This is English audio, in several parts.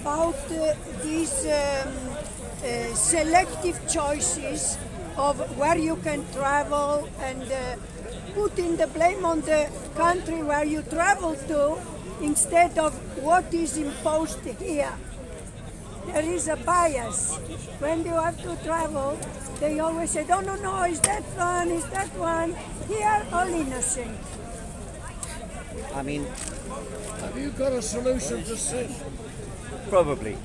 about these selective choices of where you can travel and putting the blame on the country where you travel to instead of what is imposed here. There is a bias. When you have to travel, they always say, oh, no, is that one? Here, all innocent. I mean, have you got a solution to sin? Probably.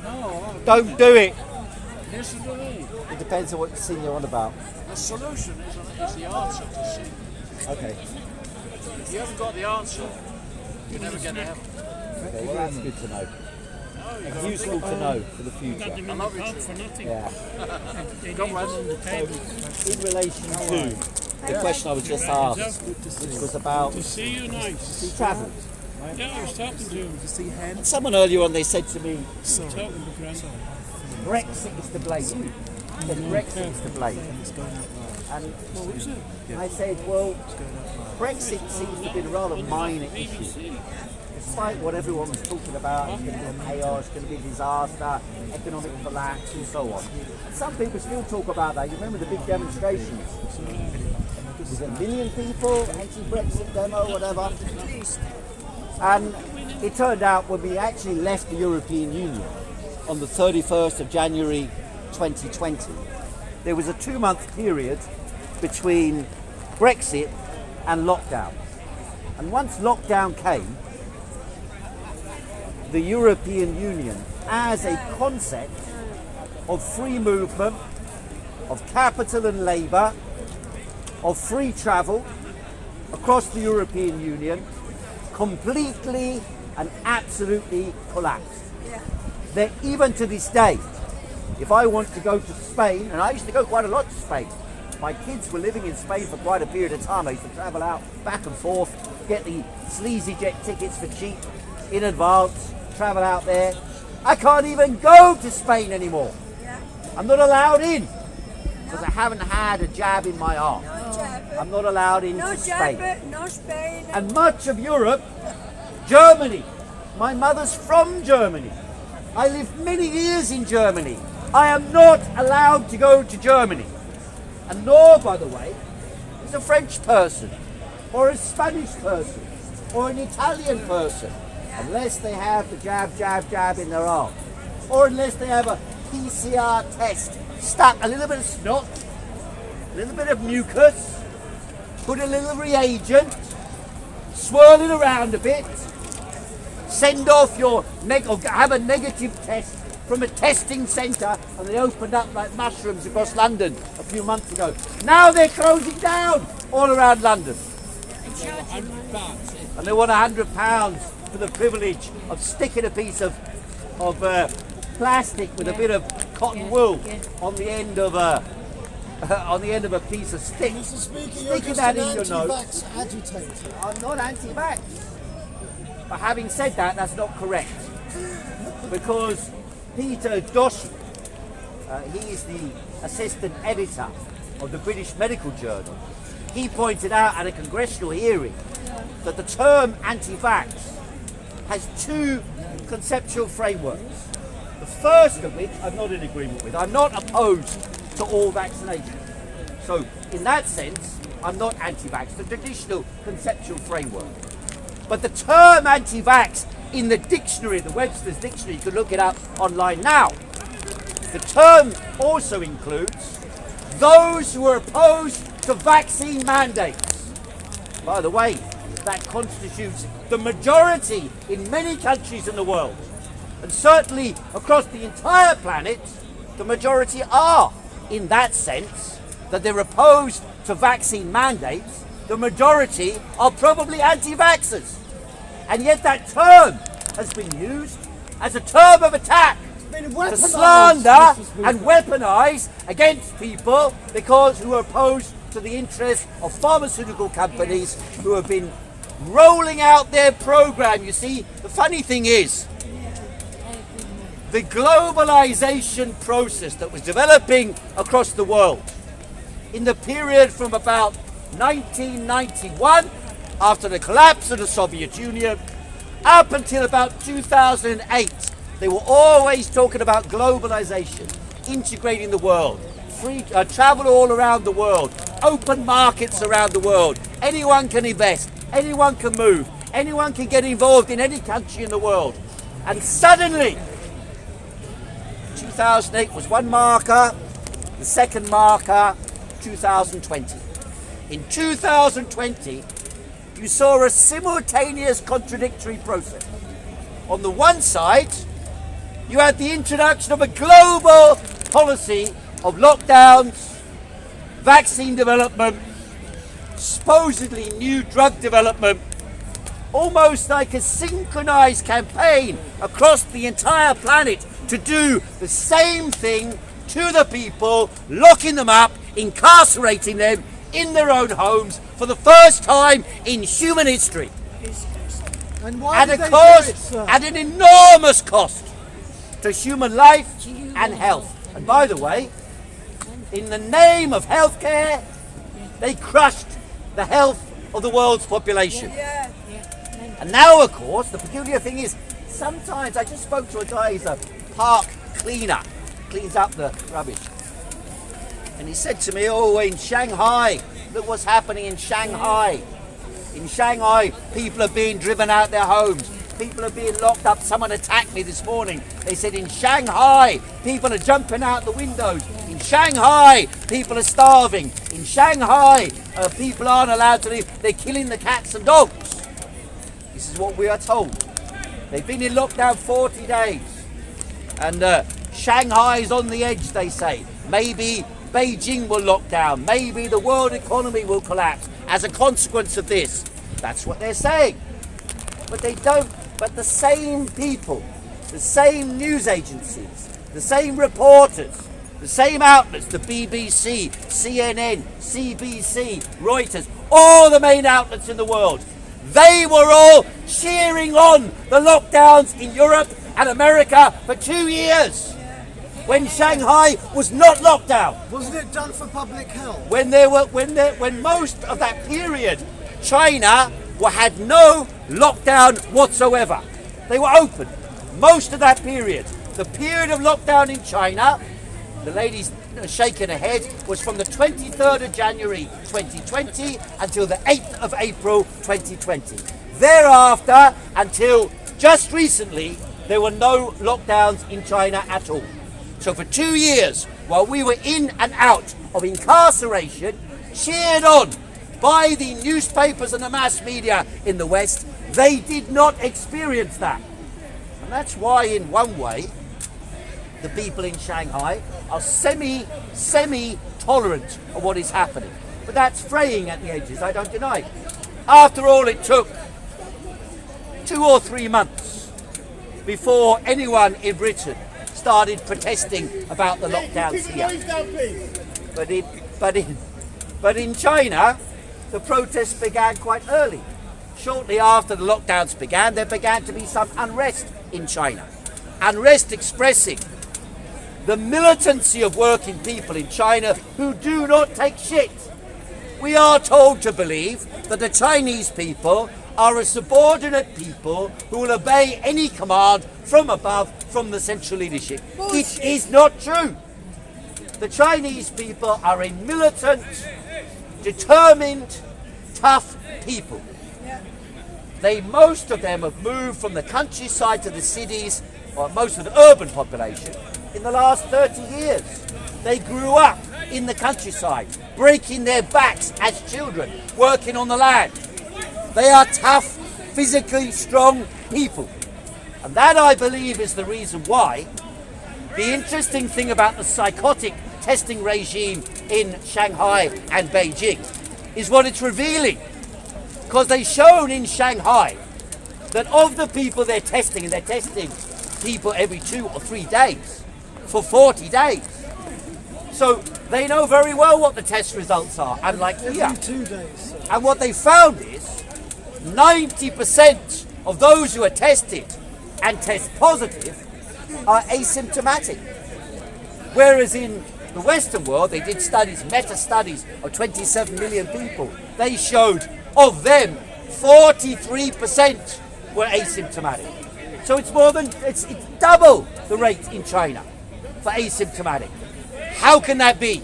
No. Don't do it. Listen to me. It depends on what sin you're on about. The solution is the answer to sin. Okay. If you haven't got the answer, you never get to heaven. Okay, well that's good to know. It's useful to know for the future. I love you for nothing. Yeah. Come on. In relation to the question I was just asked, which was about To see you nice. travel. Yeah, I was talking to him. And someone earlier on, they said to me, Talking to Grandson. Brexit is to blame. He said, Brexit is to blame. And I said, well, Brexit seems to be a rather minor issue. Despite what everyone was talking about, it's going to be chaos, it's going to be a disaster, economic collapse and so on. And some people still talk about that. You remember the big demonstrations? Was it 1 million people, anti-Brexit demo, whatever? And it turned out when we actually left the European Union on the 31st of January 2020, there was a 2-month period between Brexit and lockdown. And once lockdown came, the European Union, as a concept of free movement, of capital and labour, of free travel across the European Union, completely and absolutely collapsed. That even to this day, if I want to go to Spain, and I used to go quite a lot to Spain, my kids were living in Spain for quite a period of time. I used to travel out back and forth, get the sleazy jet tickets for cheap in advance, travel out there. I can't even go to Spain anymore. I'm not allowed in because I haven't had a jab in my arm. I'm not allowed into Spain. No Spain. And much of Europe, Germany. My mother's from Germany. I lived many years in Germany. I am not allowed to go to Germany. And nor, by the way, is a French person, or a Spanish person, or an Italian person, unless they have the jab in their arm. Or unless they have a PCR test stuck, a little bit of snot, a little bit of mucus, put a little reagent, swirl it around a bit, send off your or have a negative test from a testing centre, and they opened up like mushrooms across London a few months ago. Now they're closing down all around London. And they want £100 for the privilege of sticking a piece of plastic with a bit of cotton wool on the end of a piece of stick, sticking that in your nose. I'm not anti-vax. But having said that, that's not correct. Because Peter Doshi, he is the assistant editor of the British Medical Journal, he pointed out at a congressional hearing that the term anti-vax has 2 conceptual frameworks. The first of which I'm not in agreement with. I'm not opposed to all vaccination. So in that sense, I'm not anti-vax, the traditional conceptual framework. But the term anti-vax in the dictionary, the Webster's dictionary, you can look it up online now. The term also includes those who are opposed to vaccine mandates. By the way, that constitutes the majority in many countries in the world. And certainly across the entire planet, the majority are, in that sense, that they're opposed to vaccine mandates. The majority are probably anti-vaxxers. And yet that term has been used as a term of attack to slander and weaponize against people because who are opposed to the interests of pharmaceutical companies who have been rolling out their program. You see, the funny thing is, the globalisation process that was developing across the world in the period from about 1991, after the collapse of the Soviet Union, up until about 2008, They were always talking about globalisation, integrating the world, free travel all around the world, open markets around the world. Anyone can invest, anyone can move, anyone can get involved in any country in the world. And suddenly, 2008 was one marker, the second marker, 2020. In 2020, you saw a simultaneous contradictory process. On the one side, you had the introduction of a global policy of lockdowns, vaccine development, supposedly new drug development, almost like a synchronized campaign across the entire planet to do the same thing to the people, locking them up, incarcerating them in their own homes for the first time in human history. And why At did a they cost, do it, sir? at an enormous cost to human life and health. And by the way, in the name of healthcare, they crushed the health of the world's population. Yeah. And now, of course, the peculiar thing is, sometimes I just spoke to a guy who's a park cleaner, cleans up the rubbish. And he said to me, oh, in Shanghai, look what's happening in Shanghai. In Shanghai, people are being driven out their homes. People are being locked up. Someone attacked me this morning. They said in Shanghai, people are jumping out the windows. In Shanghai, people are starving. In Shanghai, people aren't allowed to leave. They're killing the cats and dogs. This is what we are told. They've been in lockdown 40 days. And Shanghai is on the edge, they say. Maybe Beijing will lock down. Maybe the world economy will collapse as a consequence of this. That's what they're saying. But they don't. But the same people, the same news agencies, the same reporters, the same outlets, the BBC, CNN, CBC, Reuters, all the main outlets in the world, they were all cheering on the lockdowns in Europe and America for 2 years. When Shanghai was not locked down. Wasn't it done for public health? When most of that period, China had no lockdown whatsoever. They were open. Most of that period. The period of lockdown in China, the lady's shaking her head, was from the 23rd of January 2020 until the 8th of April 2020. Thereafter, until just recently, there were no lockdowns in China at all. So for 2 years, while we were in and out of incarceration, cheered on by the newspapers and the mass media in the West, they did not experience that. And that's why, in one way, the people in Shanghai are semi-tolerant of what is happening. But that's fraying at the edges, I don't deny. After all, it took 2 or 3 months before anyone in Britain started protesting about the lockdowns here. But in China, the protests began quite early. Shortly after the lockdowns began, there began to be some unrest in China. Unrest expressing the militancy of working people in China who do not take shit. We are told to believe that the Chinese people are a subordinate people who will obey any command from above, from the central leadership. It is not true. The Chinese people are a militant, determined, tough people. Most of them have moved from the countryside to the cities, or most of the urban population, in the last 30 years. They grew up in the countryside, breaking their backs as children, working on the land. They are tough, physically strong people. And that, I believe, is the reason why the interesting thing about the psychotic testing regime in Shanghai and Beijing is what it's revealing. Because they've shown in Shanghai that of the people they're testing, and they're testing people every 2 or 3 days for 40 days. So they know very well what the test results are, unlike here. Every 2 days, sir. And what they found is 90% of those who are tested and test positive are asymptomatic. Whereas in the Western world, they did studies, meta-studies of 27 million people. They showed of them, 43% were asymptomatic. So it's it's double the rate in China for asymptomatic. How can that be?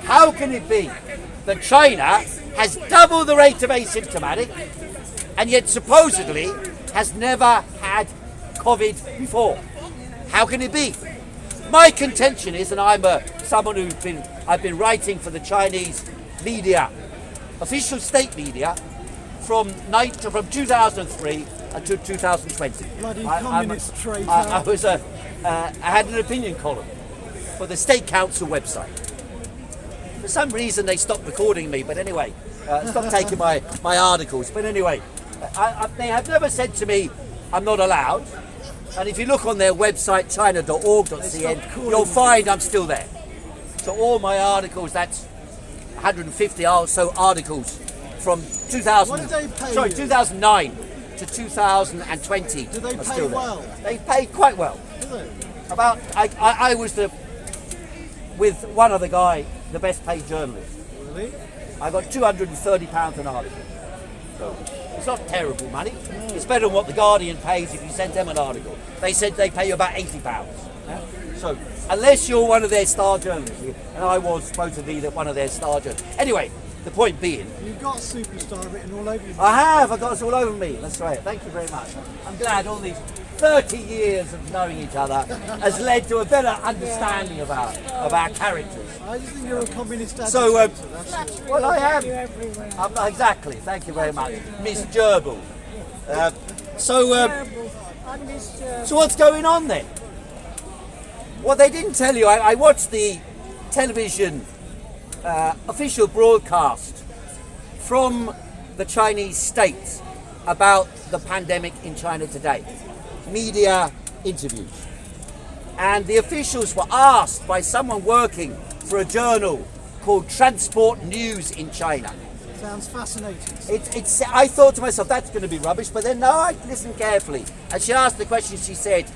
How can it be that China has double the rate of asymptomatic and yet supposedly has never had COVID before? How can it be? My contention is, and I'm someone I've been writing for the Chinese media, official state media, from 2003 until 2020. Bloody communist traitor. I had an opinion column for the State Council website. For some reason they stopped recording me, but anyway, stopped taking my articles. But anyway, they have never said to me, I'm not allowed. And if you look on their website, china.org.cn, you'll find I'm still there. So all my articles, that's 150 or so articles from 2009 to 2020. Do they are pay still there. well? They pay quite well. Do they? I was with one other guy, the best paid journalist. Really? I got £230 an article. So it's not terrible money. It's better than what the Guardian pays if you send them an article. They said they pay you about £80. Yeah? So unless you're one of their star journalists, and I was supposed to be one of their star journalists. Anyway, the point being, You've got superstar written all over you. I've got it all over me. That's right. Thank you very much. I'm glad all these 30 years of knowing each other has led to a better understanding of our characters. I just think you're a communist agitator. So, that's it. well, I am. I'm not exactly. Thank you very much, Miss Gerbil. So what's going on then? Well, they didn't tell you. I watched the television official broadcast from the Chinese state about the pandemic in China today. Media interviews. And the officials were asked by someone working for a journal called Transport News in China. Sounds fascinating. I thought to myself, that's going to be rubbish, but then no, I listened carefully. And she asked the question, she said,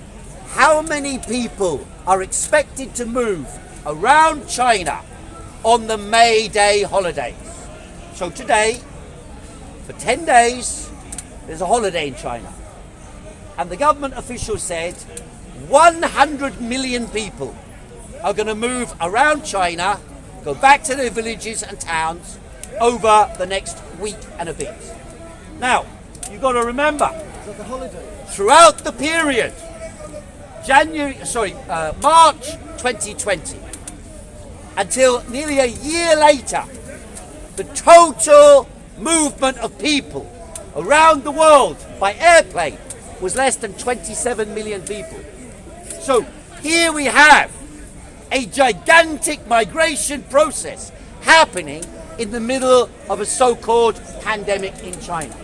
how many people are expected to move around China on the May Day holidays? So today, for 10 days, there's a holiday in China. And the government official said 100 million people are going to move around China, go back to their villages and towns over the next week and a bit. Now, you've got to remember, Is that the holiday? throughout the period, March 2020, until nearly a year later, the total movement of people around the world by airplane was less than 27 million people. So here we have a gigantic migration process happening in the middle of a so-called pandemic in China.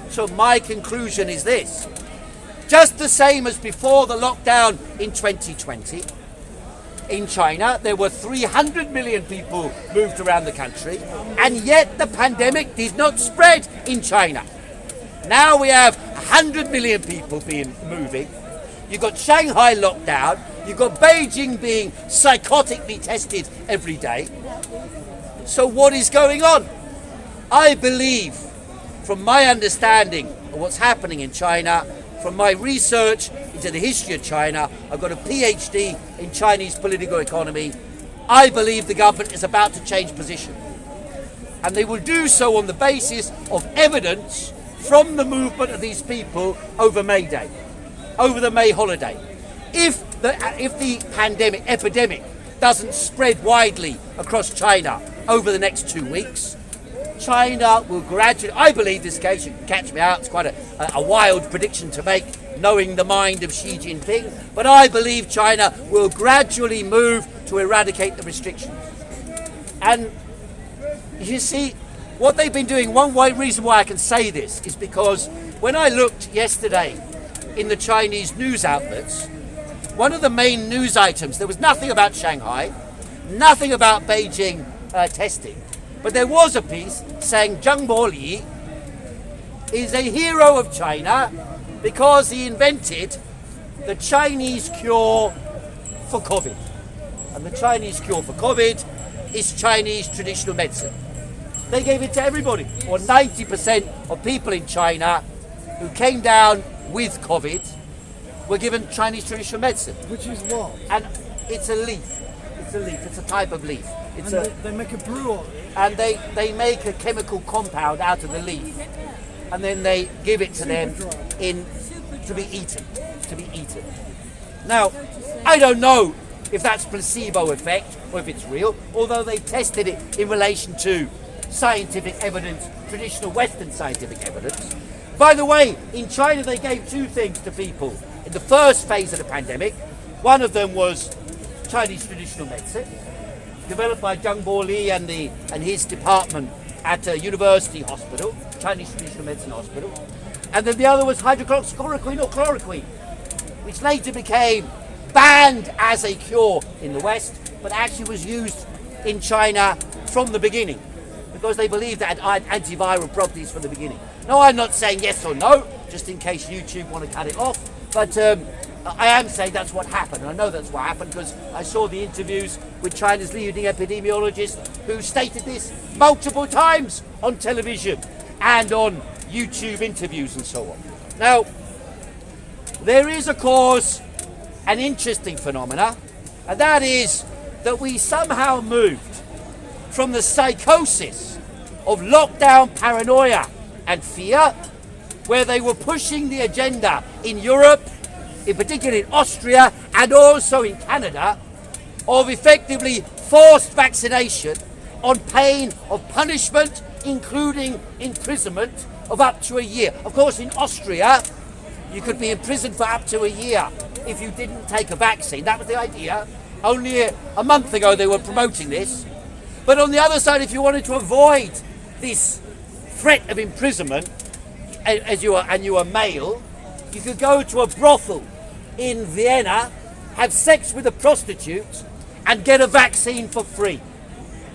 So my conclusion is this: just the same as before the lockdown in 2020, in China there were 300 million people moved around the country, and yet the pandemic did not spread in China. Now we have 100 million people moving. You've got Shanghai locked down. You've got Beijing being psychotically tested every day. So what is going on? I believe, from my understanding of what's happening in China, from my research into the history of China, I've got a PhD in Chinese political economy, I believe the government is about to change position. And they will do so on the basis of evidence from the movement of these people over May Day, over the May holiday. If the epidemic doesn't spread widely across China over the next 2 weeks, China will gradually, I believe this case, you can catch me out, it's quite a wild prediction to make, knowing the mind of Xi Jinping, but I believe China will gradually move to eradicate the restrictions. And you see, what they've been doing, reason why I can say this is because when I looked yesterday in the Chinese news outlets, one of the main news items, there was nothing about Shanghai, nothing about Beijing testing, but there was a piece saying Zheng Boli is a hero of China because he invented the Chinese cure for COVID. And the Chinese cure for COVID is Chinese traditional medicine. They gave it to everybody, or 90% of people in China who came down with COVID were given Chinese traditional medicine. Which is what? And it's a leaf. It's a leaf. It's a type of leaf. It's And they make a brew of it. and they make a chemical compound out of the leaf, and then they give it to them to be eaten. Now, I don't know if that's placebo effect or if it's real, although they tested it in relation to scientific evidence, traditional Western scientific evidence. By the way, in China they gave two things to people in the first phase of the pandemic. One of them was Chinese traditional medicine, developed by Zhang Boli and his department at a university hospital, Chinese traditional medicine hospital. And then the other was hydroxychloroquine or chloroquine, which later became banned as a cure in the West, but actually was used in China from the beginning because they believed that it had antiviral properties from the beginning. No, I'm not saying yes or no, just in case YouTube want to cut it off, but I am saying that's what happened. I know that's what happened because I saw the interviews with China's leading epidemiologist who stated this multiple times on television and on YouTube interviews and so on. Now, there is, of course, an interesting phenomena, and that is that we somehow moved from the psychosis of lockdown paranoia and fear, where they were pushing the agenda in Europe, in particular in Austria and also in Canada, of effectively forced vaccination on pain of punishment, including imprisonment of up to a year. Of course, in Austria, you could be imprisoned for up to a year if you didn't take a vaccine. That was the idea. Only a month ago they were promoting this. But on the other side, if you wanted to avoid this threat of imprisonment, as you are male, you could go to a brothel in Vienna, have sex with a prostitute, and get a vaccine for free,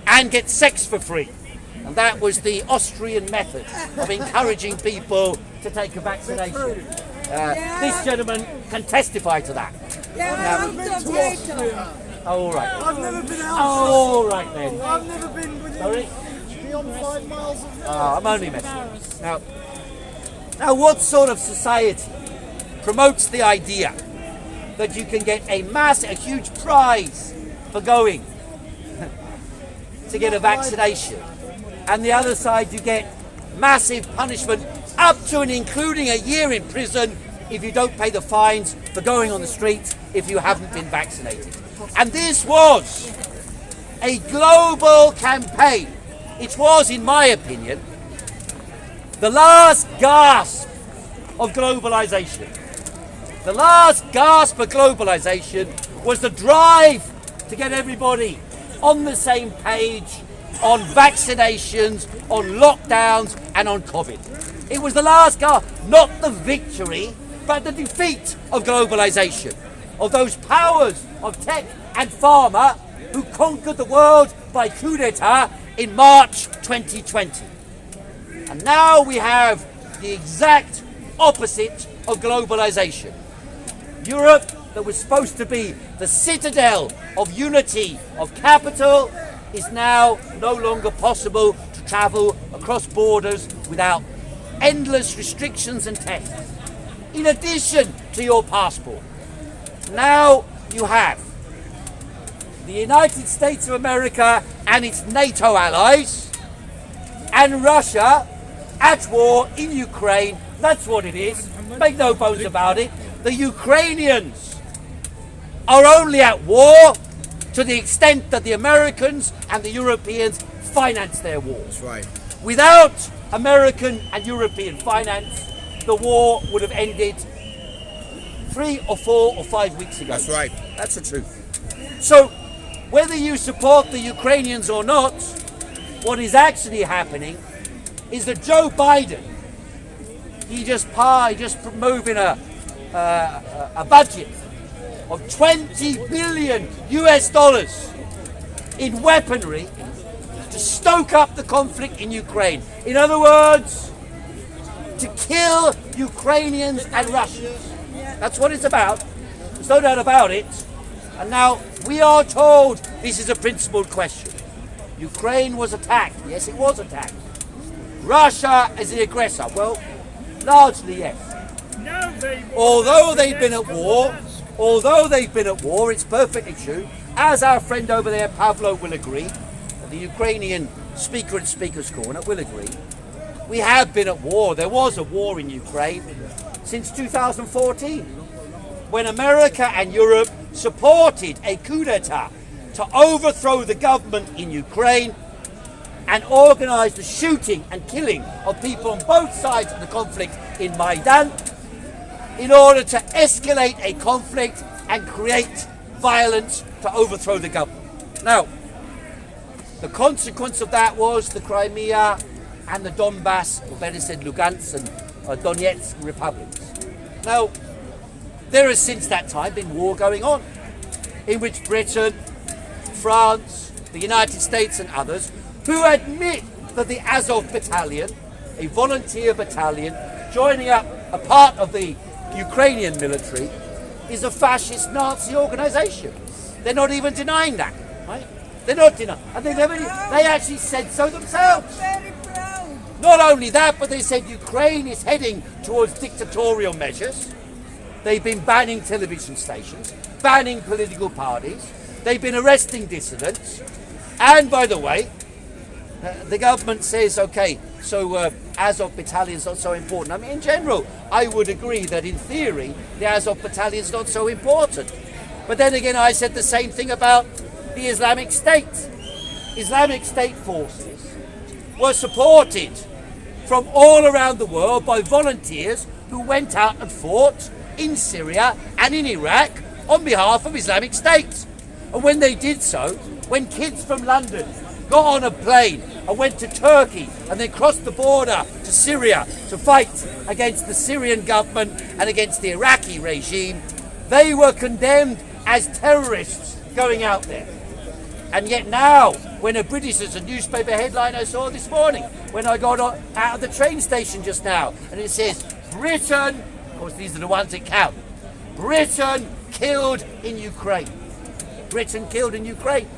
and get sex for free. And that was the Austrian method of encouraging people to take a vaccination. This gentleman can testify to that. Oh, all right. I've never been out. Oh, all right then. I've never been within Sorry? beyond 5 miles of there. I'm only messing. Now, what sort of society promotes the idea that you can get a huge prize for going to get a vaccination, and the other side you get massive punishment up to and including a year in prison if you don't pay the fines for going on the street if you haven't been vaccinated? And this was a global campaign. It was, in my opinion, the last gasp of globalisation. The last gasp of globalisation was the drive to get everybody on the same page on vaccinations, on lockdowns and on COVID. It was the last gasp, not the victory, but the defeat of globalisation, of those powers of tech and pharma who conquered the world by coup d'etat in March 2020. And now we have the exact opposite of globalisation. Europe, that was supposed to be the citadel of unity of capital, is now no longer possible to travel across borders without endless restrictions and tests. In addition to your passport, now you have the United States of America and its NATO allies, and Russia at war in Ukraine. That's what it is. Make no bones about it. The Ukrainians are only at war to the extent that the Americans and the Europeans finance their war. That's right. Without American and European finance, the war would have ended 3 or 4 or 5 weeks ago. That's right. That's the truth. So, whether you support the Ukrainians or not, what is actually happening is that Joe Biden, he just moving a budget of 20 billion US dollars in weaponry to stoke up the conflict in Ukraine. In other words, to kill Ukrainians and Russians. That's what it's about. There's no doubt about it. And now we are told this is a principled question. Ukraine was attacked. Yes, it was attacked. Russia is the aggressor. Well, largely yes. although they've been at war, it's perfectly true, as our friend over there, Pavlo, will agree, the Ukrainian speaker at Speaker's Corner will agree, we have been at war. There was a war in Ukraine since 2014, when America and Europe supported a coup d'etat to overthrow the government in Ukraine and organised the shooting and killing of people on both sides of the conflict in Maidan in order to escalate a conflict and create violence to overthrow the government. Now, the consequence of that was the Crimea and the Donbass, or better said Lugansk and Donetsk republics. Now, there has since that time been war going on, in which Britain, France, the United States and others, who admit that the Azov battalion, a volunteer battalion, joining up a part of the Ukrainian military, is a fascist Nazi organisation. They're not even denying that, right? They're not denying, and they actually said so themselves. Very proud. Not only that, but they said Ukraine is heading towards dictatorial measures. They've been banning television stations, banning political parties. They've been arresting dissidents. And by the way, the government says, okay, so Azov battalion is not so important. I mean, in general, I would agree that in theory, the Azov battalion is not so important. But then again, I said the same thing about the Islamic State. Islamic State forces were supported from all around the world by volunteers who went out and fought in Syria and in Iraq on behalf of Islamic State. And when they did so, when kids from London got on a plane and went to Turkey and then crossed the border to Syria to fight against the Syrian government and against the Iraqi regime, they were condemned as terrorists going out there. And yet now, when there's a newspaper headline I saw this morning, when I got out of the train station just now, and it says, Britain, of course these are the ones that count, Britain killed in Ukraine. Britain killed in Ukraine.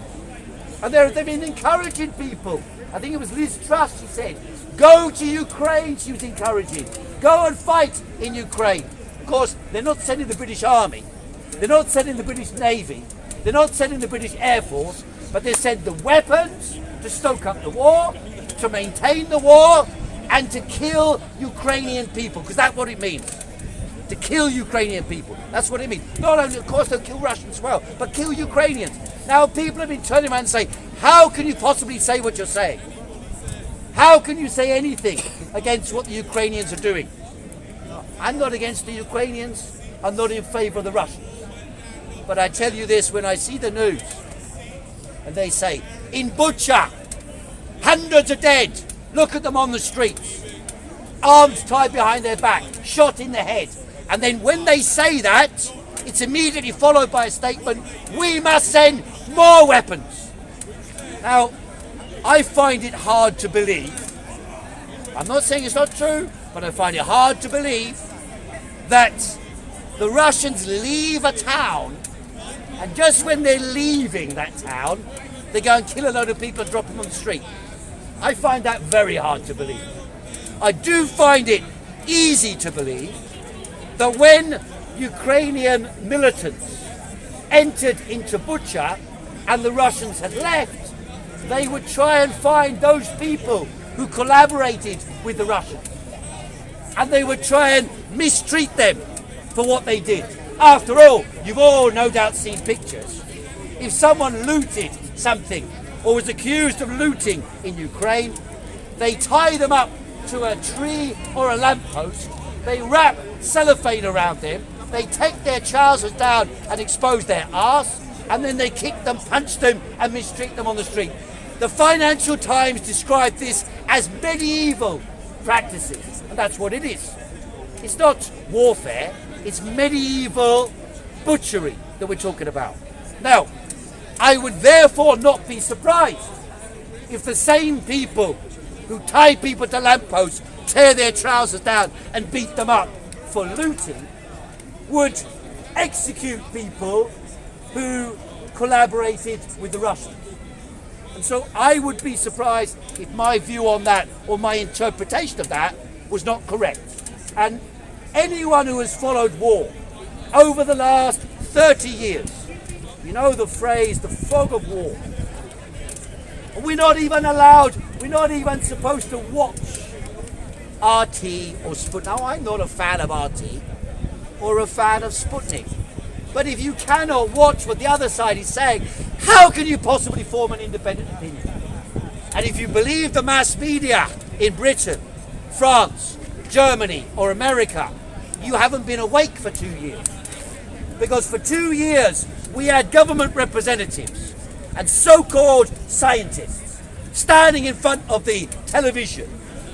And they've been encouraging people. I think it was Liz Truss, she said, go to Ukraine, she was encouraging. Go and fight in Ukraine. Of course, they're not sending the British Army. They're not sending the British Navy. They're not sending the British Air Force. But they send the weapons to stoke up the war, to maintain the war, and to kill Ukrainian people. Because that's what it means. To kill Ukrainian people. That's what it means. Not only, of course, they'll kill Russians as well, but kill Ukrainians. Now, people have been turning around and saying, how can you possibly say what you're saying? How can you say anything against what the Ukrainians are doing? I'm not against the Ukrainians. I'm not in favour of the Russians. But I tell you this, when I see the news, and they say, in Bucha, hundreds are dead. Look at them on the streets. Arms tied behind their back, shot in the head. And then when they say that, it's immediately followed by a statement, we must send more weapons. Now, I find it hard to believe. I'm not saying it's not true, but I find it hard to believe that the Russians leave a town, and just when they're leaving that town, they go and kill a load of people and drop them on the street. I find that very hard to believe. I do find it easy to believe that when Ukrainian militants entered into Bucha and the Russians had left, they would try and find those people who collaborated with the Russians. And they would try and mistreat them for what they did. After all, you've all no doubt seen pictures. If someone looted something or was accused of looting in Ukraine, they tie them up to a tree or a lamppost, they wrap cellophane around them, they take their trousers down and expose their arse, and then they kick them, punch them and mistreat them on the street. The Financial Times described this as medieval practices, and that's what it is. It's not warfare, it's medieval butchery that we're talking about. Now, I would therefore not be surprised if the same people who tie people to lampposts, tear their trousers down and beat them up for looting, would execute people who collaborated with the Russians. And so I would be surprised if my view on that or my interpretation of that was not correct. And anyone who has followed war over the last 30 years, you know the phrase, the fog of war. We're not even supposed to watch RT or Sputnik. Now, I'm not a fan of RT or a fan of Sputnik. But if you cannot watch what the other side is saying, how can you possibly form an independent opinion? And if you believe the mass media in Britain, France, Germany or America, you haven't been awake for 2 years. Because for 2 years, we had government representatives and so-called scientists standing in front of the television,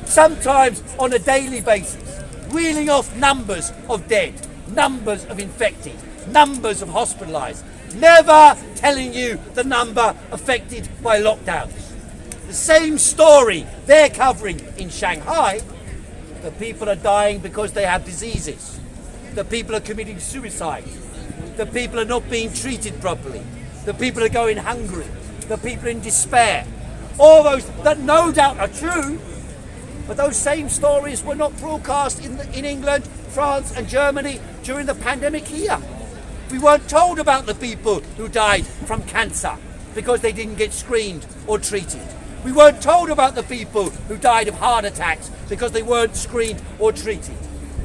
sometimes on a daily basis, reeling off numbers of dead, numbers of infected, numbers of hospitalised, never telling you the number affected by lockdowns. The same story they're covering in Shanghai. The people are dying because they have diseases. The people are committing suicide. The people are not being treated properly. The people are going hungry. The people are in despair. All those that no doubt are true, but those same stories were not broadcast in England, France and Germany during the pandemic here. We weren't told about the people who died from cancer because they didn't get screened or treated. We weren't told about the people who died of heart attacks because they weren't screened or treated.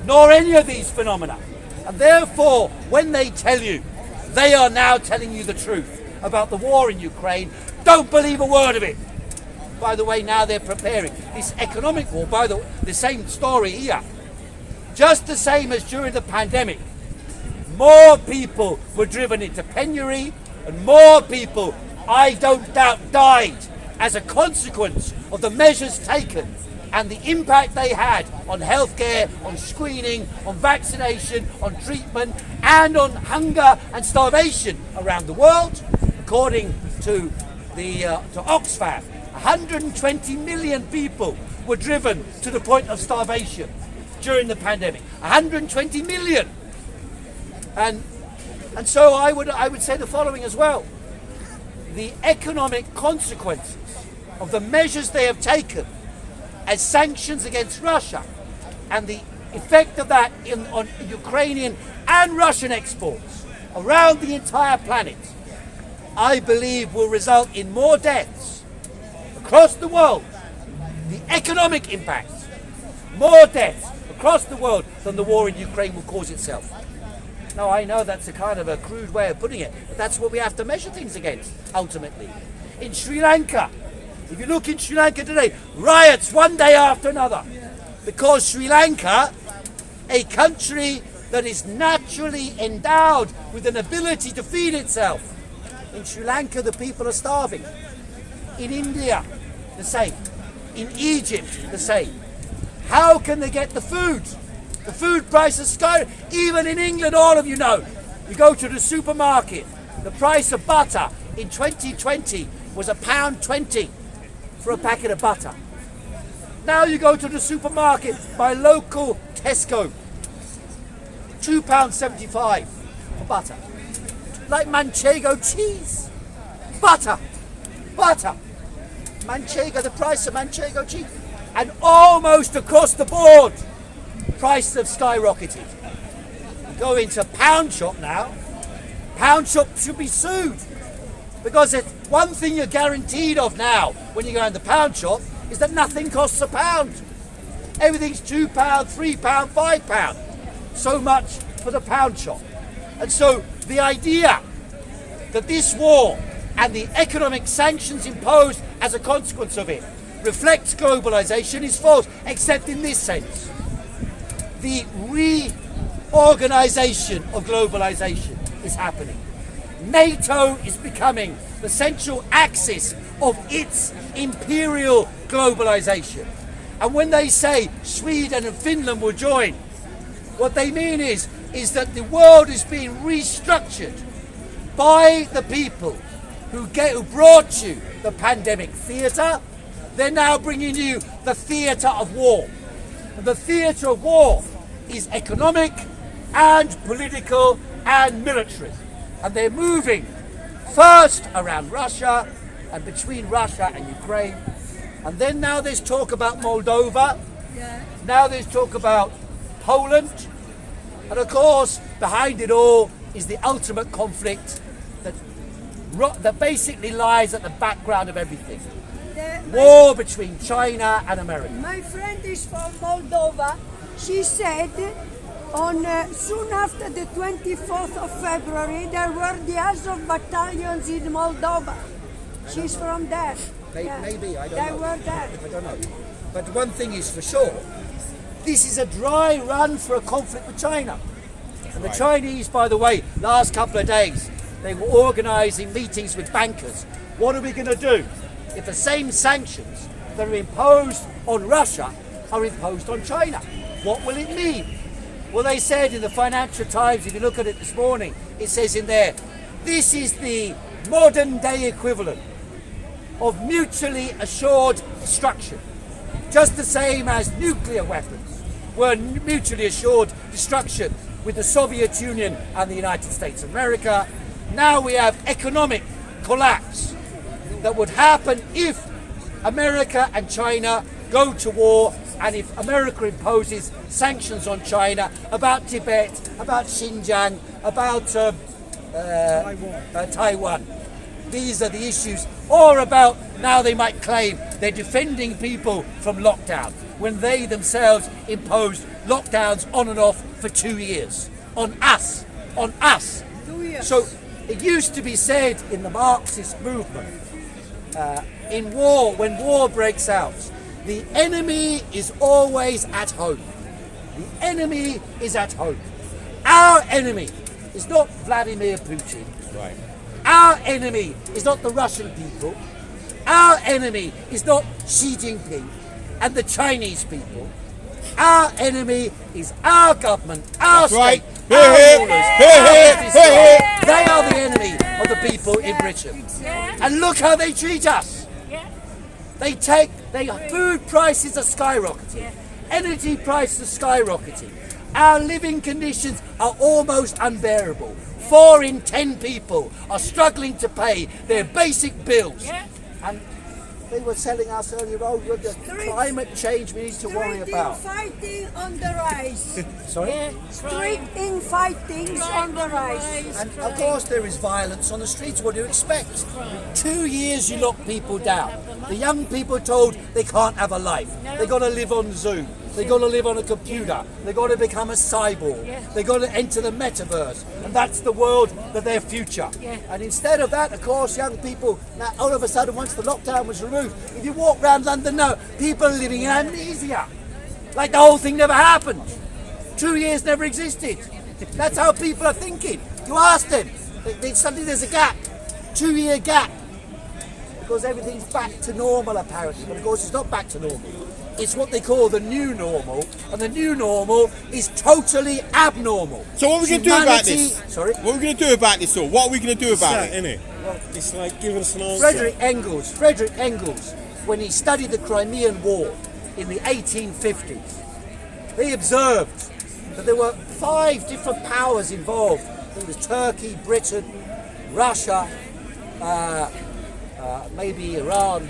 Nor any of these phenomena. And therefore, when they tell you, they are now telling you the truth about the war in Ukraine, don't believe a word of it. By the way, now they're preparing this economic war. By the same story here. Just the same as during the pandemic. More people were driven into penury and more people, I don't doubt, died as a consequence of the measures taken and the impact they had on healthcare, on screening, on vaccination, on treatment and on hunger and starvation around the world. According to Oxfam, 120 million people were driven to the point of starvation during the pandemic. 120 million. And so I would say the following as well. The economic consequences of the measures they have taken as sanctions against Russia and the effect of that on Ukrainian and Russian exports around the entire planet, I believe will result in more deaths across the world. The economic impact, more deaths across the world than the war in Ukraine will cause itself. Now, I know that's a kind of a crude way of putting it, but that's what we have to measure things against, ultimately. In Sri Lanka, if you look in Sri Lanka today, riots one day after another. Because Sri Lanka, a country that is naturally endowed with an ability to feed itself, in Sri Lanka the people are starving. In India, the same. In Egypt, the same. How can they get the food? The food prices skyrocket. Even in England, all of you know, you go to the supermarket, the price of butter in 2020 was £1.20 for a packet of butter. Now you go to the supermarket, my local Tesco, £2.75 for butter. Like Manchego cheese. Butter. Manchego, the price of Manchego cheese. And almost across the board, prices have skyrocketed. You go into Pound Shop now, Pound Shop should be sued. Because one thing you're guaranteed of now when you go in the Pound Shop is that nothing costs £1. Everything's £2, £3, £5. So much for the Pound Shop. And so the idea that this war and the economic sanctions imposed as a consequence of it reflects globalisation is false, except in this sense. The reorganisation of globalisation is happening. NATO is becoming the central axis of its imperial globalisation. And when they say Sweden and Finland will join, what they mean is that the world is being restructured by the people who brought you the pandemic theatre. They're now bringing you the theatre of war. And the theatre of war is economic and political and military. And they're moving first around Russia and between Russia and Ukraine. And then now there's talk about Moldova. Now there's talk about Poland. And of course, behind it all is the ultimate conflict that basically lies at the background of everything. War between China and America. My friend is from Moldova. She said on soon after the 24th of February there were the Azov battalions in Moldova. She's from there. Maybe, I don't know. They were there. I don't know. But one thing is for sure, this is a dry run for a conflict with China. And the Chinese, by the way, last couple of days, they were organising meetings with bankers. What are we going to do if the same sanctions that are imposed on Russia are imposed on China? What will it mean? Well, they said in the Financial Times, if you look at it this morning, it says in there, this is the modern day equivalent of mutually assured destruction. Just the same as nuclear weapons were mutually assured destruction with the Soviet Union and the United States of America. Now we have economic collapse that would happen if America and China go to war, and if America imposes sanctions on China about Tibet, about Xinjiang, about Taiwan. These are the issues, or about now they might claim they're defending people from lockdown when they themselves imposed lockdowns on and off for 2 years. On us. 2 years. So it used to be said in the Marxist movement, in war, when war breaks out, the enemy is always at home. The enemy is at home. Our enemy is not Vladimir Putin. Right. Our enemy is not the Russian people. Our enemy is not Xi Jinping and the Chinese people. Our enemy is our government, our state, our rulers, our business. They are the enemy of the people in Britain. And look how they treat us. Food prices are skyrocketing. Energy prices are skyrocketing. Our living conditions are almost unbearable. 4 in 10 people are struggling to pay their basic bills. And they were telling us earlier on the climate change we need to worry about. Fighting on the rise. Sorry? Street fighting on the rise. And of course there is violence on the streets. What do you expect? 2 years you lock people down. The young people are told they can't have a life. They've got to live on Zoom. They've got to live on a computer. They've got to become a cyborg. They've got to enter the metaverse. And that's the world of their future. And instead of that, of course, young people, now all of a sudden, once the lockdown was removed, if you walk around London now, people are living in amnesia. Like the whole thing never happened. 2 years never existed. That's how people are thinking. You ask them, suddenly there's a gap. 2 year gap. Because everything's back to normal apparently. But of course it's not back to normal. It's what they call the new normal, and the new normal is totally abnormal. So what are we going to do about this? Sorry? What are we going to do about this, or what are we going to do about it? Innit? Well, it's like giving us an answer. Frederick Engels, when he studied the Crimean War in the 1850s, he observed that there were 5 different powers involved. It was Turkey, Britain, Russia, maybe Iran,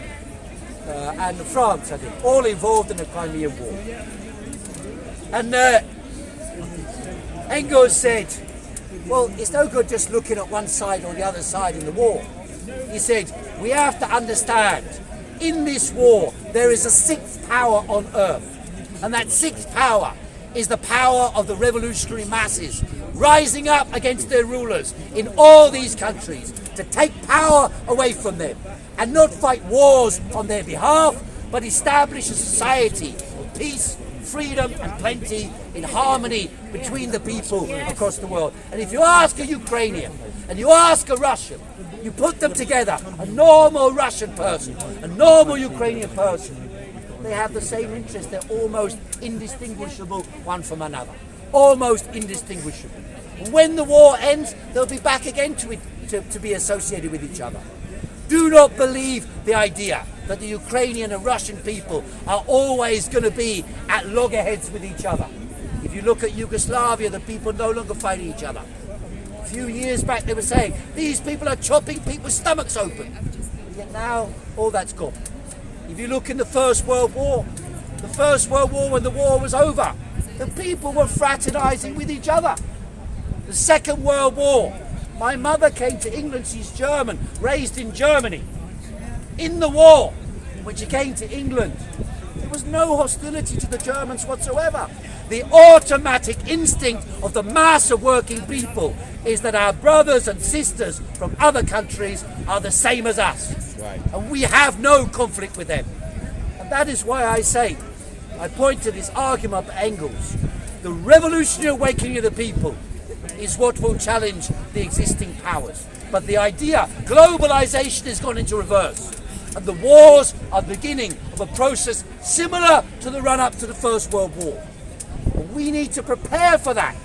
and France, I think, all involved in the Crimean War. And Engels said, well, it's no good just looking at one side or the other side in the war. He said, we have to understand, in this war, there is a 6th power on earth. And that 6th power is the power of the revolutionary masses rising up against their rulers in all these countries to take power away from them and not fight wars on their behalf, but establish a society of peace, freedom and plenty in harmony between the people across the world. And if you ask a Ukrainian and you ask a Russian, you put them together, a normal Russian person, a normal Ukrainian person, they have the same interest. They're almost indistinguishable one from another. Almost indistinguishable. When the war ends, they'll be back again to be associated with each other. Do not believe the idea that the Ukrainian and Russian people are always going to be at loggerheads with each other. If you look at Yugoslavia, the people no longer fighting each other. A few years back they were saying, these people are chopping people's stomachs open. Yet now, all that's gone. If you look in the First World War when the war was over, The people were fraternizing with each other. The Second World War. My mother came to England, she's German, raised in Germany. In the war, when she came to England, there was no hostility to the Germans whatsoever. The automatic instinct of the mass of working people is that our brothers and sisters from other countries are the same as us. Right. And we have no conflict with them. And that is why I point to this argument of Engels. The revolutionary awakening of the people is what will challenge the existing powers. But the idea, globalisation has gone into reverse. And the wars are the beginning of a process similar to the run-up to the First World War. We need to prepare for that.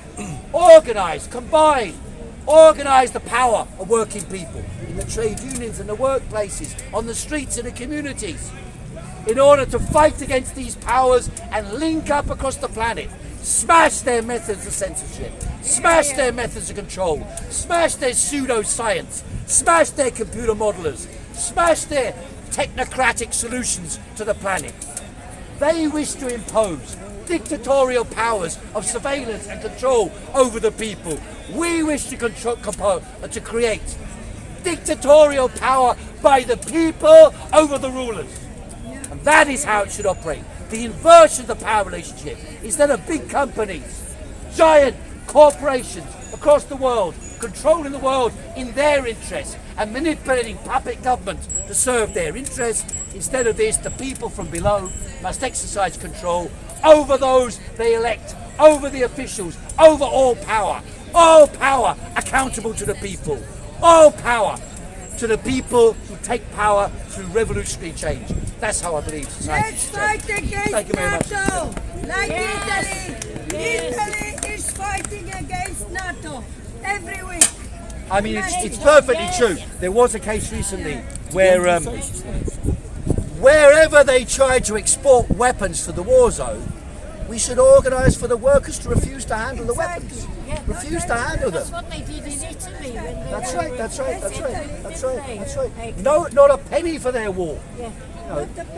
Organise, combine, organise the power of working people in the trade unions and the workplaces, on the streets and the communities, in order to fight against these powers and link up across the planet. Smash their methods of censorship, smash their methods of control, smash their pseudoscience, smash their computer modelers, smash their technocratic solutions to the planet. They wish to impose dictatorial powers of surveillance and control over the people. We wish to create dictatorial power by the people over the rulers. And that is how it should operate. The inversion of the power relationship. Instead of big companies, giant corporations across the world, controlling the world in their interests and manipulating puppet governments to serve their interests, instead of this, the people from below must exercise control over those they elect, over the officials, over all power accountable to the people, all power to the people who take power through revolutionary change. That's how I believe society Let's should change. fight against Thank you very much. NATO, like Italy. Italy is fighting against NATO every week. I mean, it's perfectly true. There was a case recently where wherever they tried to export weapons to the war zone, we should organise for the workers to refuse to handle the weapons. Refuse to handle them. That's what they did in Italy. When they That's were right, that's right, that's right, Italy, that's didn't right, they? that's right. Like- No, not a penny for their war. Yeah.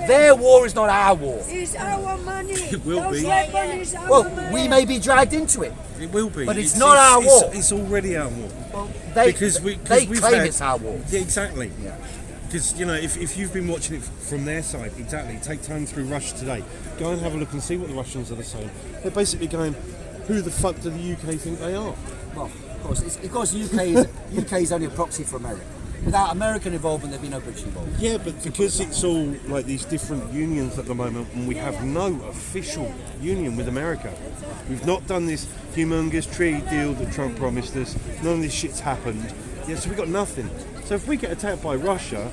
Their war is not our war. It's our money. It will Those be. weapons is our Well, money. we may be dragged into it. It will be. But it's not our war. It's already our war. Well, they We've claim had- it's our war. Yeah, exactly. Because, you know, if you've been watching it from their side, exactly, take time through Russia today. Go and have a look and see what the Russians are saying. They're basically going, who the fuck do the UK think they are? Well, of course, it's because UK is only a proxy for America. Without American involvement, there'd be no British involvement. Yeah, but because it's all like these different unions at the moment, and we have no official union with America. We've not done this humongous trade deal that Trump promised us. None of this shit's happened. Yeah, so we've got nothing. So if we get attacked by Russia,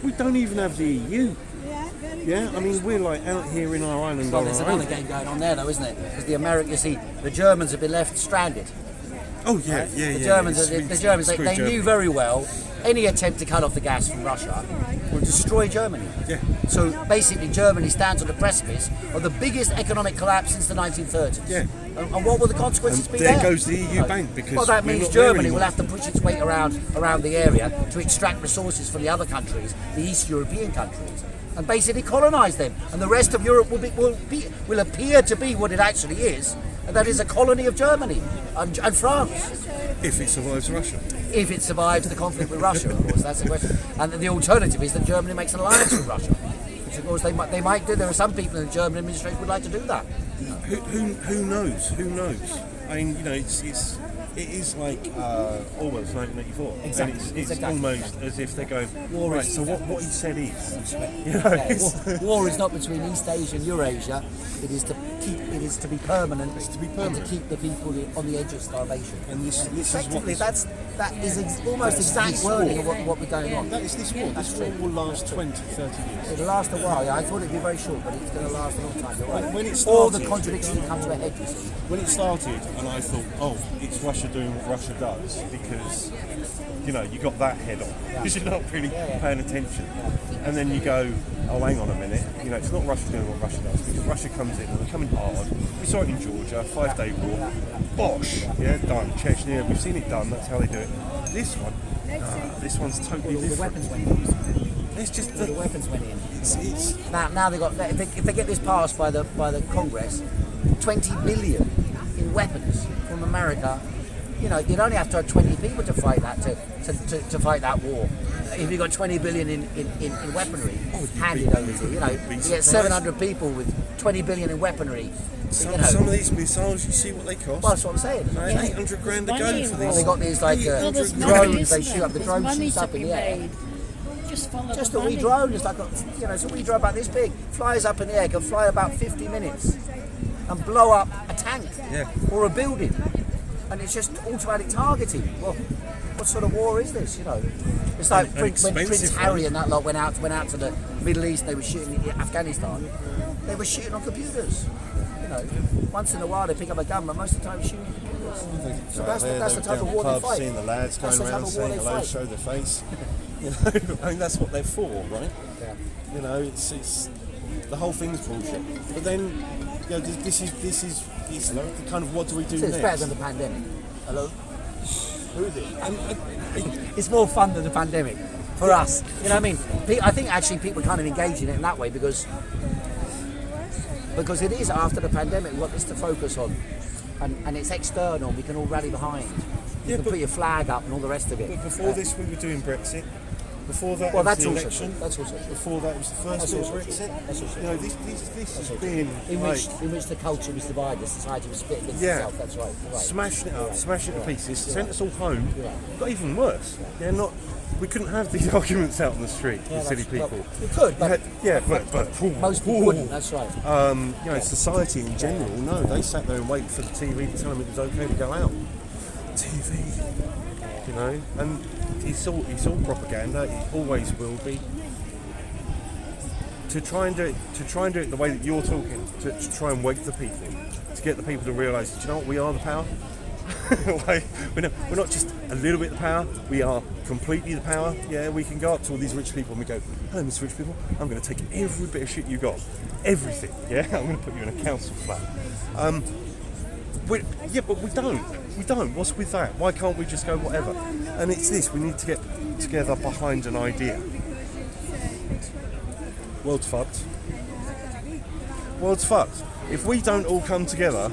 we don't even have the EU. Yeah, I mean, we're like out here in our island. Well, on there's our another own. game going on there, though, isn't it? Because the Germans have been left stranded. Oh yeah, The Germans, they knew very well any attempt to cut off the gas from Russia will destroy Germany. Yeah. So basically, Germany stands on the precipice of the biggest economic collapse since the 1930s. Yeah. And what will the consequences be There there? goes the EU bank because Well, that we're means not there Germany will anymore. have to push its weight around the area to extract resources from the other countries, the East European countries, and basically colonise them. And the rest of Europe will appear to be what it actually is, and that is a colony of Germany and France. If it survives Russia. If it survives the conflict with Russia, of course, that's the question. And the alternative is that Germany makes an alliance with Russia, which of course they might do. There are some people in the German administration who would like to do that. Who knows? Who knows? I mean, you know, it is like almost 1984. Exactly, And it's exactly. almost as if they're going, War right, is- so what he said is. War is not between East Asia and Eurasia. It is to be permanent. And to keep the people on the edge of starvation. And this is what Effectively, that is almost exact wording of what we're going on. that is this war. This war will last 20, 30 years. It'll last a while. Yeah, I thought it'd be very short, but it's going to last a long time. You're right. When it All the started- contradictions come to a head, you see. When it started, and I thought, oh, it's Russia doing what Russia does, because, you know, you got that head on, because you're not really paying attention. And then you go, oh, hang on a minute, you know, it's not Russia doing what Russia does, because Russia comes in and they're coming hard. We saw it in Georgia, 5-day war, bosh, yeah, done. Chechnya, we've seen it done, that's how they do it. This one, this one's totally The different. weapons went in. It's just The the, weapons went in. it's Now they got. If they get this passed by the Congress, 20 billion in weapons from America, you know, you'd only have to have 20 people to fight that to fight that war. If you've got 20 billion in weaponry handed over to you, you know, you get 700 people with 20 billion in weaponry. Some, you know. some of these missiles, you see what they cost? Well, that's what I'm saying. Right, 800 grand a go for Well, these. they got these like drones. They shoot up the drone shoots up in the air. Just a wee drone, it's like it's a wee drone about this big, flies up in the air, can fly about 50 minutes and blow up a tank or a building, and it's just automatic targeting. Well, what sort of war is this? You know, it's like when Prince Harry and that lot went out to the Middle East. They were shooting in Afghanistan. They were shooting on computers. You know, once in a while they pick up a gun, but most of the time they're shooting on computers. So that's the type of war they fight. Seeing the lads going around saying hello, show their face. You know, I mean, that's what they're for, right? Yeah. You know, it's the whole thing's bullshit. But then, you know, this is the kind of what do we do So it's next? better than the pandemic. Hello? Who is it? It's more fun than the pandemic for us. You know what I mean? I think actually people kind of engage in it in that way because it is after the pandemic. We want this to focus on, and it's external. We can all rally behind. You can put your flag up and all the rest of it. But before this, we were doing Brexit. Before that, Well, was that's the also election. true. That's also true. Before that, was the first bit of Brexit. That's also You know, this has been in like which the culture was divided, the society was split against itself. That's right. You're right. smashing it up, smashing it to pieces. Sent us all home. Got even worse. We couldn't have these arguments out on the street with silly people. You could, but but most people wouldn't. That's right. You know, society in general, no, they sat there and waited for the TV to tell them it was okay to go out. TV, you know, and it's all propaganda. It always will be. To try and do it the way that you're talking, to try and wake the people, to get the people to realise, do you know what, we are the power. Like, we're not just a little bit the power, we are completely the power. Yeah, we can go up to all these rich people and we go, hello Mr. Rich People, I'm going to take every bit of shit you got, everything, yeah, I'm going to put you in a council flat. But we don't, what's with that? Why can't we just go whatever? And it's this, we need to get together behind an idea. World's fucked. World's fucked. If we don't all come together,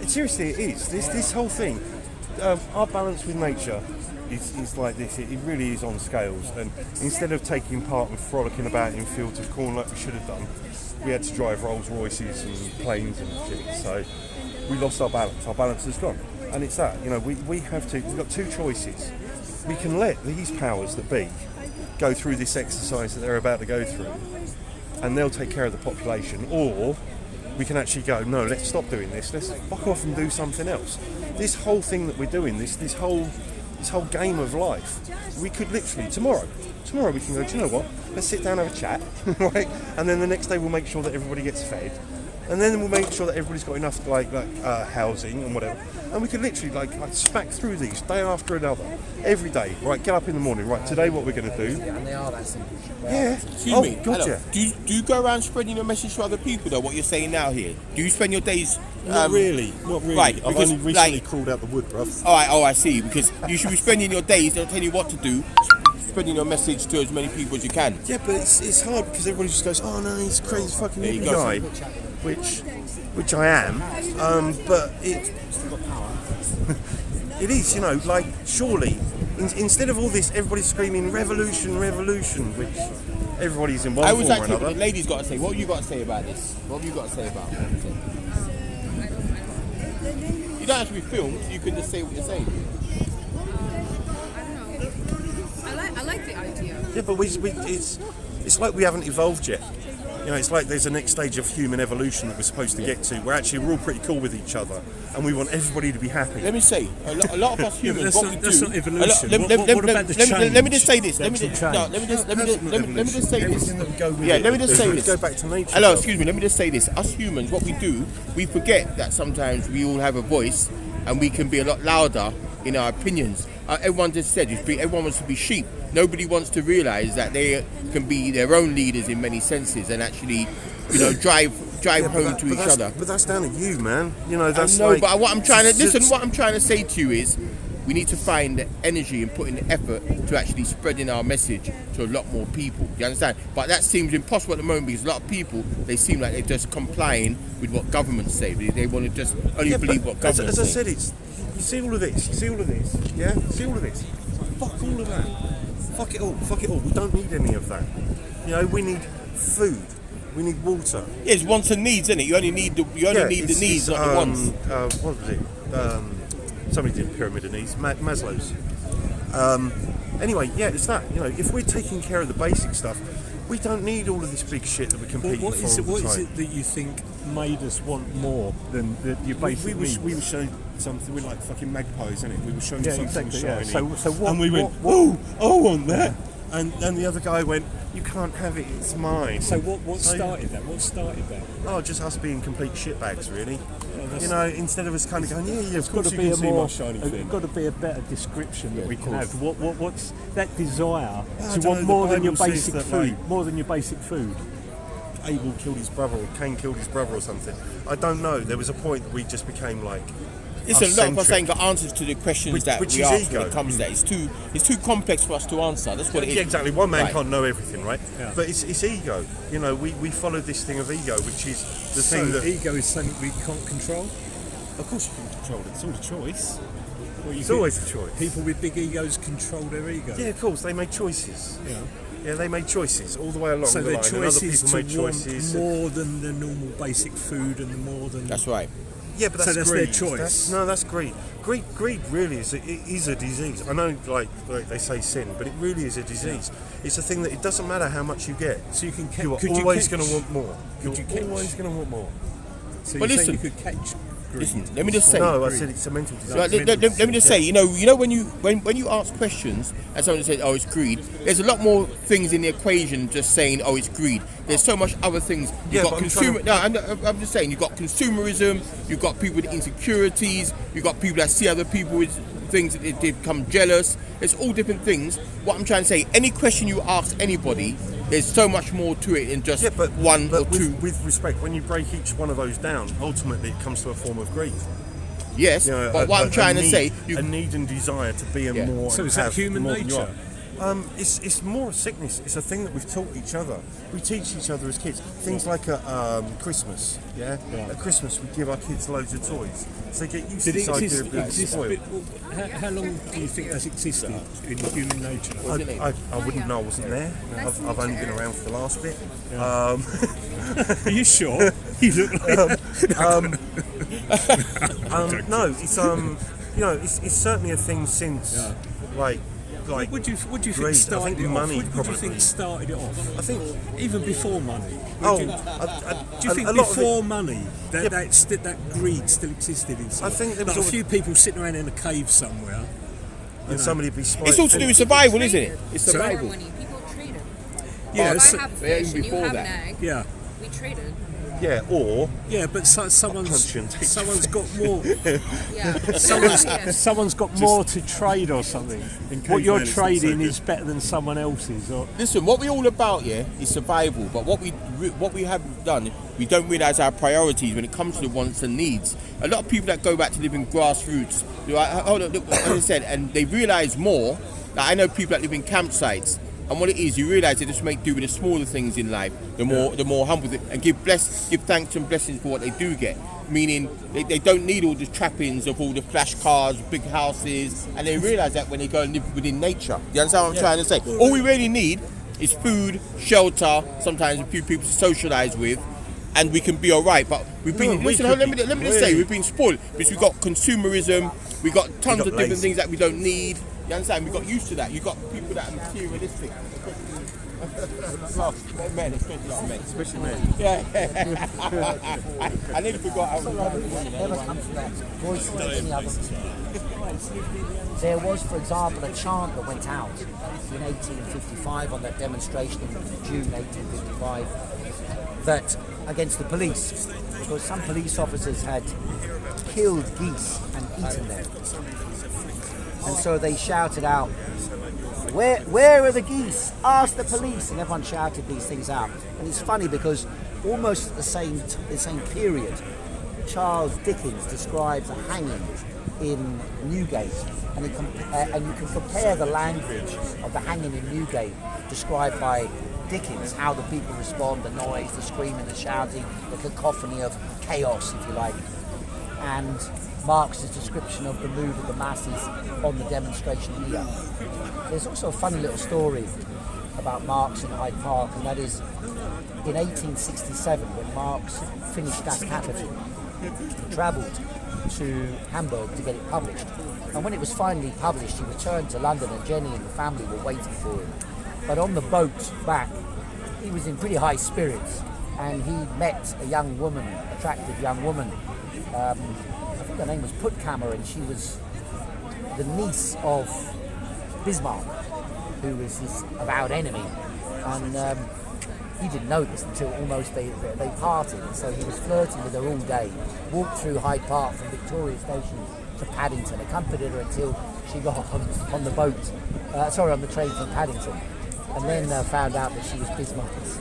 seriously, it is. This whole thing, our balance with nature is like this. It really is on scales. And instead of taking part and frolicking about in fields of corn like we should have done, we had to drive Rolls Royces and planes and shit. So we lost our balance. Our balance has gone. And it's that. You know, we've got two choices. We can let these powers that be go through this exercise that they're about to go through, and they'll take care of the population, or we can actually go, no, let's stop doing this, let's fuck off and do something else. This whole thing that we're doing, this whole game of life, we could literally, tomorrow we can go, do you know what, let's sit down and have a chat, right? And then the next day we'll make sure that everybody gets fed, and then we'll make sure that everybody's got enough housing and whatever, and we could literally like smack through these day after another, every day, right? Get up in the morning, right? Today what we're going to do? And they are that simple. Yeah. Excuse me. God, Hello. yeah. Do you go around spreading your message to other people though? What you're saying now here? Do you spend your days? Not really. Right, I've because, only recently like- crawled out the wood, bruv. I see. Because you should be spending your days. They'll tell you what to do. Spreading your message to as many people as you can. Yeah, but it's hard because everybody just goes, oh no, he's a crazy fucking There you hippie go. guy, which I am. But it is, you know, like surely instead of all this, everybody's screaming revolution, which everybody's in one I was form or actually, another. the ladies got to say. What have you got to say about this? What have you got to say about it? You don't have to be filmed. You can just say what you're saying. I like the idea. Yeah, but it's like we haven't evolved yet. You know, it's like there's a next stage of human evolution that we're supposed to get to. We're all pretty cool with each other, and we want everybody to be happy. Let me say, a lot of us humans, what we do. That's not evolution. Let What about the change? me just say this. Let me That's just say this. Everything that we go with Yeah, let me just say Let's this. go back to nature. Hello, excuse me. Let me just say this. Us humans, what we do, we forget that sometimes we all have a voice, and we can be a lot louder in our opinions. Everyone just said everyone wants to be sheep. Nobody wants to realise that they can be their own leaders in many senses and actually, drive home to each other. But that's down to you, man. You know, that's I know, like, but what I'm trying to say to you is, we need to find the energy and put in the effort to actually spreading our message to a lot more people. You understand? But that seems impossible at the moment because a lot of people, they seem like they're just complying with what governments say. They want to just only believe what governments say. As I said, you see all of this, yeah? See all of this. Fuck all of that. Fuck it all. We don't need any of that. You know, we need food. We need water. Yeah, it's wants and needs, isn't it? You only need the needs, not the wants. What was it? Somebody did pyramid of needs. Maslow's. Anyway, yeah, it's that. You know, if we're taking care of the basic stuff, we don't need all of this big shit that we're competing for all the time. What is it that you think made us want more than your basic needs? We were showing something. We're like fucking magpies, isn't it? We were showing something shiny. So what? And we went, oh, I want that. And the other guy went, you can't have it, it's mine. So what started that? What started that? Oh, just us being complete shitbags, really. You know, instead of us kind of going, yeah, of course you be can a see my shiny thing. There's got to be a better description that we can have. What's that desire I to don't want know, more the than your Bible basic says that, food? like, More than your basic food. Abel killed his brother, or Cain killed his brother, or something. I don't know. There was a point that we just became like. Listen, a lot of us ain't got answers to the questions that which we is ask ego. when it comes to that. It's too complex for us to answer. That's what it is. Yeah, exactly. One man Right. can't know everything, right? Yeah. But it's ego. You know, we follow this thing of ego, which is the thing that. Ego is something we can't control. Of course you can control it. It's all a choice. It's always a choice. People with big egos control their ego. Yeah, of course. They made choices. Yeah. Yeah, they made choices all the way along So the their line. And choice other is people to made choices. want more than the normal basic food and the more than. That's right. Yeah, but So that's that's their greed. choice. That's greed. Greed really is a disease. I know, like they say sin, but it really is a disease. Yeah. It's a thing that it doesn't matter how much you get. So you can catch. You're always going to want more. You're always going to want more. So But you listen, think you could catch. Greed. Let me just say. No, I said it's a mental disease. Right, let me just say, you know when you ask questions and someone says, oh, it's greed, there's a lot more things in the equation than just saying, oh, it's greed. There's so much other things. You've got consumer. I'm just saying, you've got consumerism. You've got people with insecurities. You've got people that see other people with things that they become jealous. It's all different things. What I'm trying to say, any question you ask anybody, there's so much more to it than just one or two. With respect, when you break each one of those down, ultimately it comes to a form of greed. Yes, You know, but what I'm trying to say, a need and desire to be a more. So and is that have human more than you nature? are. It's more a sickness. It's a thing that we've taught each other. We teach each other as kids. Things like at Christmas, yeah? At Christmas we give our kids loads of toys. So they get used to this idea of being spoiled. How long do you think that's existed in human nature? I wouldn't know. I wasn't there. I've only been around for the last bit. Are you sure? You look like No, it's you know, it's certainly a thing since like. Would you think greed. started it money off? Would you think started it off? I think Even before money. Oh, do you think a lot of before money that greed still existed inside? I think there was like a few people sitting around in a cave somewhere. and somebody be spiteful. it's all to do with survival, isn't it? It's survival. Money. People traded. Yeah, If I have yeah, even fish and you before have that. an egg, yeah, we traded. Yeah, or yeah, but someone's got more. Yeah. Someone's got more to trade or something. What you're trading is better than someone else's. Or Listen, what we're all about, is survival. But what we have done, we don't realise our priorities when it comes to the wants and needs. A lot of people that go back to living grassroots, look, as I said, and they realise more. Like I know people that live in campsites. And what it is, you realise they just make do with the smaller things in life, the more humble, and give thanks and blessings for what they do get. Meaning they don't need all the trappings of all the flash cars, big houses, and they realise that when they go and live within nature. You understand what I'm trying to say? All we really need is food, shelter, sometimes a few people to socialise with, and we can be all right. But we've been let me just say we've been spoiled because we've got consumerism, we've got tons of different things that we don't need. You understand? We got used to that. You got people that are materialistic. Men, especially men. Yeah. I nearly forgot how There was, for example, a chant that went out in 1855 on that demonstration in June 1855 that against the police, because some police officers had killed geese and eaten them. And so they shouted out, where are the geese? Ask the police. And everyone shouted these things out. And it's funny because almost at the same period, Charles Dickens describes a hanging in Newgate, and and you can compare the language of the hanging in Newgate described by Dickens, how the people respond, the noise, the screaming, the shouting, the cacophony of chaos, if you like, and Marx's description of the mood of the masses on the demonstration here. There's also a funny little story about Marx in Hyde Park, and that is in 1867, when Marx finished Das Kapital, he travelled to Hamburg to get it published. And when it was finally published, he returned to London, and Jenny and the family were waiting for him. But on the boat back, he was in pretty high spirits, and he met a young woman, attractive young woman. I think her name was Puttkamer, and she was the niece of Bismarck, who was his avowed enemy. And he didn't know this until almost they parted. So he was flirting with her all day, walked through Hyde Park from Victoria Station to Paddington, accompanied her until she got on the boat, on the train from Paddington, and then found out that she was Bismarck's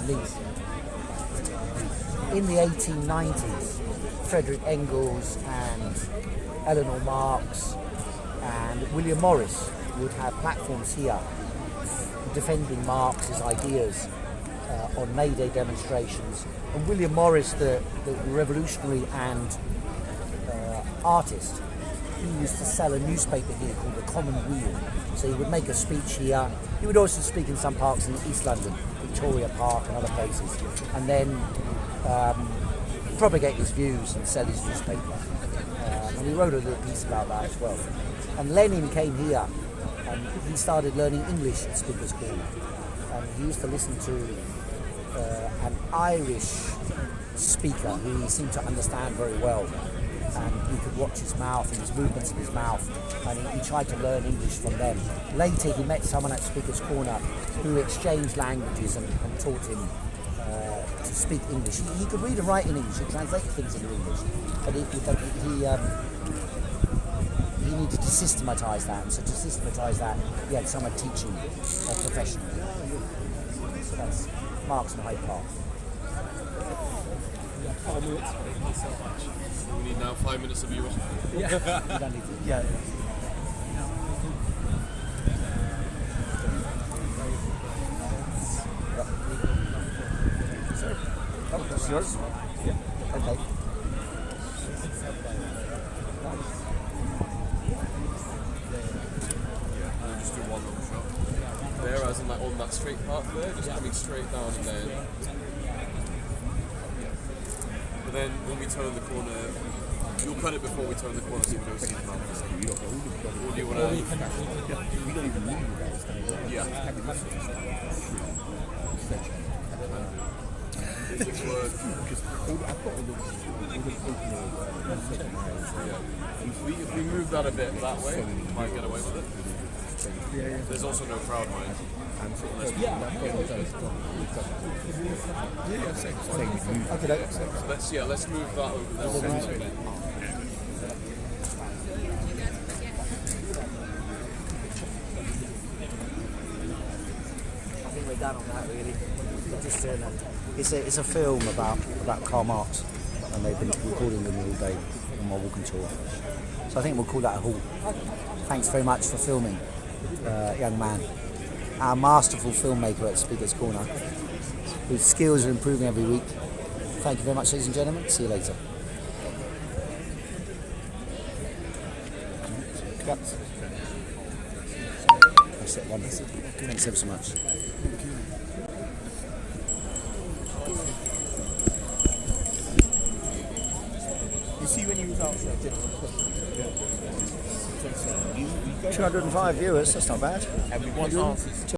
niece. In the 1890s, Frederick Engels and Eleanor Marx and William Morris would have platforms here defending Marx's ideas on May Day demonstrations. And William Morris, the revolutionary and artist, he used to sell a newspaper here called The Common Wheel. So he would make a speech here. He would also speak in some parks in East London, Victoria Park and other places, and then propagate his views and sell his newspaper. And he wrote a little piece about that as well. And Lenin came here, and he started learning English at Speaker's Corner. And he used to listen to an Irish speaker who he seemed to understand very well. And he could watch his mouth and his movements of his mouth, and he tried to learn English from them. Later he met someone at Speaker's Corner who exchanged languages and taught him to speak English. He could read and write in English, he translated things into English, but he needed to systematise that, and so to systematise that he had someone teaching professionally. So that's Marx and Hyde Park. 5 minutes. Thank you so much. We need now 5 minutes of you. Yeah. You don't need to. Yeah. Oh, that's yours? Yeah. Okay. And just do one long shot. There, as in like on that straight part there, just coming straight down, and then. But then when we turn the corner, you'll cut it before we turn the corner so we don't see the mouth. Or do you want to? We don't even need you guys. Yeah. If we move that a bit that way, we might get away with it. There's also no crowd, mind. Let's move that over there. I think we're done on that, really. It's a film about Karl Marx, and they've been recording them all day on my walking tour. So I think we'll call that a halt. Thanks very much for filming, young man. Our masterful filmmaker at Speaker's Corner, whose skills are improving every week. Thank you very much, ladies and gentlemen. See you later. Yep. That's it, wonderful. Thanks ever so much. You see when you was out there, 205 viewers, that's not bad. and we want answers.